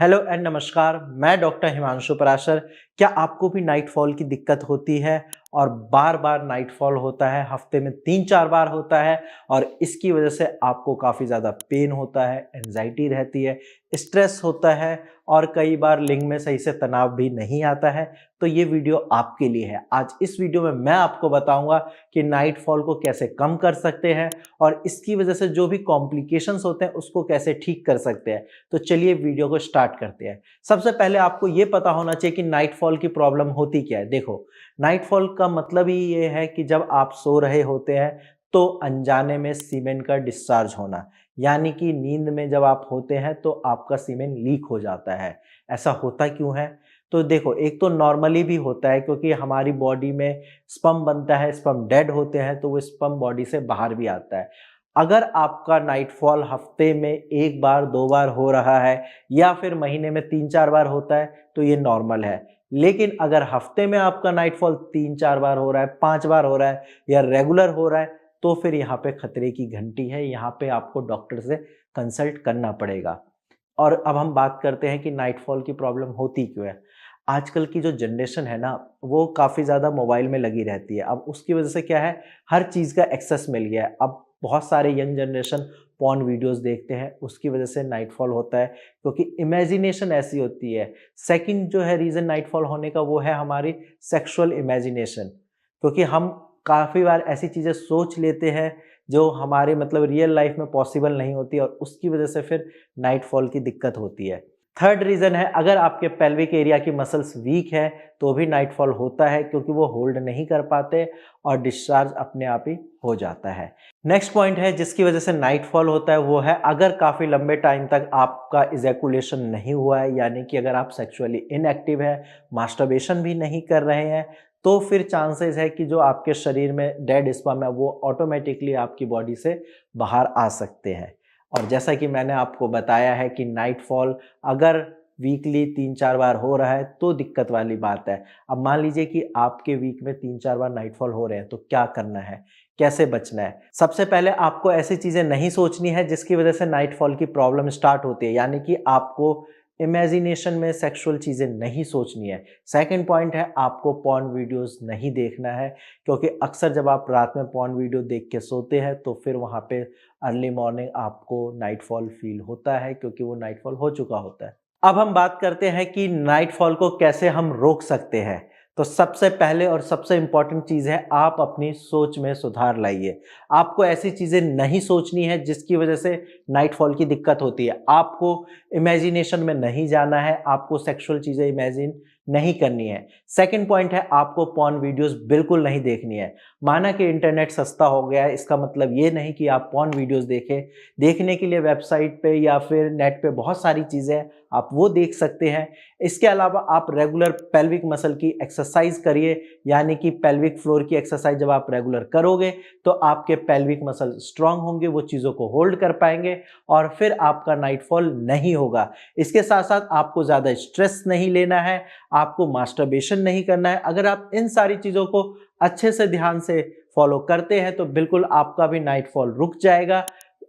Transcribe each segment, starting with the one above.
Hello and नमस्कार। मैं doctor Himanshu Parashar. क्या आपको भी नाइट फॉल की दिक्कत होती है और बार बार नाइट फॉल होता है, हफ्ते में 3-4 बार होता है और इसकी वजह से आपको काफ़ी ज़्यादा पेन होता है, एंजाइटी रहती है, स्ट्रेस होता है और कई बार लिंग में सही से तनाव भी नहीं आता है? तो ये वीडियो आपके लिए है। आज इस वीडियो में मैं आपको बताऊंगा कि नाइट फॉल को कैसे कम कर सकते हैं और इसकी वजह से जो भी कॉम्प्लिकेशंस होते हैं उसको कैसे ठीक कर सकते हैं। तो चलिए वीडियो को स्टार्ट करते हैं। सबसे पहले आपको ये पता होना चाहिए कि नाइट फॉल की प्रॉब्लम होती क्या है। देखो, नाइट फॉल का मतलब ही ये है कि जब आप सो रहे होते हैं तो अनजाने में सीमेन का डिस्चार्ज होना, यानी कि नींद में जब आप होते हैं तो आपका सीमेन लीक हो जाता है। ऐसा होता क्यों है? तो देखो, एक तो नॉर्मली भी होता है क्योंकि हमारी बॉडी में स्पर्म बनता है, स्पर्म डेड होते हैं तो वो स्पर्म बॉडी से बाहर भी आता है। अगर आपका नाइट फॉल हफ्ते में 1 बार 2 बार हो रहा है या फिर महीने में 3-4 बार होता है तो ये नॉर्मल है। लेकिन अगर हफ्ते में आपका नाइट फॉल 3-4 बार हो रहा है, 5 बार हो रहा है या रेगुलर हो रहा है तो फिर यहाँ पे खतरे की घंटी है। यहाँ पे आपको डॉक्टर से कंसल्ट करना पड़ेगा। और अब हम बात करते हैं कि नाइट फॉल की प्रॉब्लम होती क्यों है। आजकल की जो जनरेशन है ना, वो काफ़ी ज़्यादा मोबाइल में लगी रहती है। अब उसकी वजह से क्या है, हर चीज़ का एक्सेस मिल गया है। अब बहुत सारे यंग जनरेशन पॉर्न वीडियोस देखते हैं, उसकी वजह से नाइट फॉल होता है क्योंकि इमेजिनेशन ऐसी होती है। सेकंड जो है रीज़न नाइट फॉल होने का, वो है हमारी सेक्सुअल इमेजिनेशन, क्योंकि हम काफ़ी बार ऐसी चीज़ें सोच लेते हैं जो हमारे मतलब रियल लाइफ में पॉसिबल नहीं होती और उसकी वजह से फिर नाइट फॉल की दिक्कत होती है। थर्ड रीज़न है, अगर आपके पेल्विक एरिया की मसल्स वीक है तो भी नाइट फॉल होता है क्योंकि वो होल्ड नहीं कर पाते और डिस्चार्ज अपने आप ही हो जाता है। नेक्स्ट पॉइंट है जिसकी वजह से नाइट फॉल होता है, वो है अगर काफ़ी लंबे टाइम तक आपका इजैकुलेशन नहीं हुआ है, यानी कि अगर आप सेक्सुअली इनएक्टिव है, मास्टरबेशन भी नहीं कर रहे हैं, तो फिर चांसेस है कि जो आपके शरीर में डेड स्पर्म है वो ऑटोमेटिकली आपकी बॉडी से बाहर आ सकते हैं। और जैसा कि मैंने आपको बताया है कि नाइट फॉल अगर वीकली 3-4 बार हो रहा है तो दिक्कत वाली बात है। अब मान लीजिए कि आपके वीक में 3-4 बार नाइट फॉल हो रहे हैं तो क्या करना है? कैसे बचना है? सबसे पहले आपको ऐसी चीज़ें नहीं सोचनी है जिसकी वजह से नाइट फॉल की प्रॉब्लम स्टार्ट होती है, यानी कि आपको इमेजिनेशन में सेक्सुअल चीज़ें नहीं सोचनी है। सेकंड पॉइंट है, आपको पॉर्न वीडियोज़ नहीं देखना है क्योंकि अक्सर जब आप रात में पॉर्न वीडियो देख के सोते हैं तो फिर वहाँ पे अर्ली मॉर्निंग आपको नाइट फॉल फील होता है क्योंकि वो नाइट फॉल हो चुका होता है। अब हम बात करते हैं कि नाइट फॉल को कैसे हम रोक सकते हैं। तो सबसे पहले और सबसे इम्पॉर्टेंट चीज़ है, आप अपनी सोच में सुधार लाइए। आपको ऐसी चीज़ें नहीं सोचनी है जिसकी वजह से नाइट फॉल की दिक्कत होती है। आपको इमेजिनेशन में नहीं जाना है, आपको सेक्सुअल चीज़ें इमेजिन नहीं करनी है। सेकंड पॉइंट है, आपको पॉर्न वीडियोज़ बिल्कुल नहीं देखनी है। माना कि इंटरनेट सस्ता हो गया है, इसका मतलब ये नहीं कि आप पॉर्न वीडियोज़ देखें। देखने के लिए वेबसाइट पे या फिर नेट पे बहुत सारी चीज़ें हैं, आप वो देख सकते हैं। इसके अलावा आप रेगुलर पेल्विक मसल की एक्सरसाइज करिए, यानी कि पेल्विक फ्लोर की एक्सरसाइज जब आप रेगुलर करोगे तो आपके पेल्विक मसल स्ट्रांग होंगे, वो चीज़ों को होल्ड कर पाएंगे और फिर आपका नाइट फॉल नहीं होगा। इसके साथ साथ आपको ज़्यादा स्ट्रेस नहीं लेना है, आपको मास्टरबेशन नहीं करना है। अगर आप इन सारी चीज़ों को अच्छे से ध्यान से फॉलो करते हैं तो बिल्कुल आपका भी नाइट फॉल रुक जाएगा।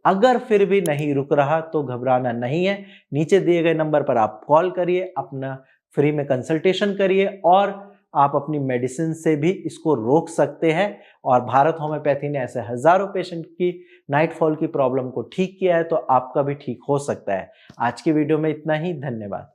अगर फिर भी नहीं रुक रहा तो घबराना नहीं है। नीचे दिए गए नंबर पर आप कॉल करिए, अपना फ्री में कंसल्टेशन करिए और आप अपनी मेडिसिन से भी इसको रोक सकते हैं। और भारत होम्योपैथी ने ऐसे हज़ारों पेशेंट की नाइट फॉल की प्रॉब्लम को ठीक किया है, तो आपका भी ठीक हो सकता है। आज की वीडियो में इतना ही। धन्यवाद।